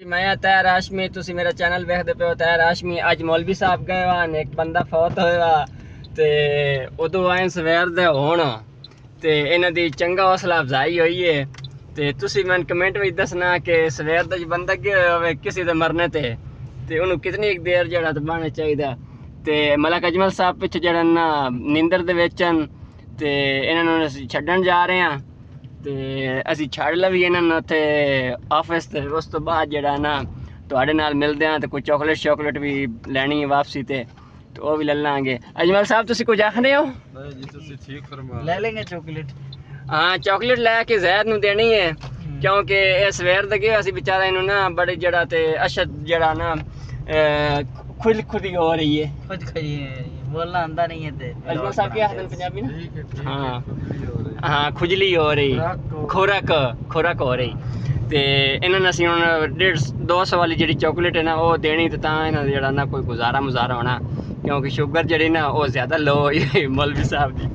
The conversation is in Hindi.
मैं तैयार आशमी तुसी मेरा चैनल देखते पे हो तैयार आशमी। अज मौलवी साहब गए वन एक बंदा फौत होया ते उदों आए सवेर दे होण ते इन्हां दी चंगा हौसला अफजाई हुई है ते तुसी मैंने कमेंट में दसना कि सवेर दा जो बंदा गया होवे किसी दे मरने ते उन्होंने कितनी एक देर जड़ा दबाना चाहिए ते मलक अजमल साहब पिछे जड़ा ना नींदर दे विचन ते इन्हां नूं असीं छड्डण जा रहे हैं ते असीं छड़ लवी इन्हां उत्थे ऑफिस ते उस तो बाद जड़ा ना तुहाडे नाल मिलदे हां ते कोई चॉकलेट भी लैनी है वापसी ते तो वो भी ले लांगे। अजमल साहब तुसी कुछ आखदे हो? नहीं जी तुसी ठीक फरमा ले लेंगे चॉकलेट। हाँ चॉकलेट लैके जैद नूं देनी है क्योंकि ये सवेर दे गए असीं बेचारा इन्हूं ना बड़े जड़ा ते अशद जड़ा ना खुदी हो रही है। खुद खड़ी बोलना आंदा नहीं है ते अजमल साहब क्या आखदे पंजाबी ना? ठीक है हाँ खुजली हो रही हाँ खुजली हो रही खुराक हो रही ते इन्होंने असीं हुण 150 वाली जी चॉकलेट है ना वो देनी तो इन्हों जरा ना कोई गुजारा मुजारा होना क्योंकि शुगर जी ना वो ज्यादा लो हुई मौलवी साहब की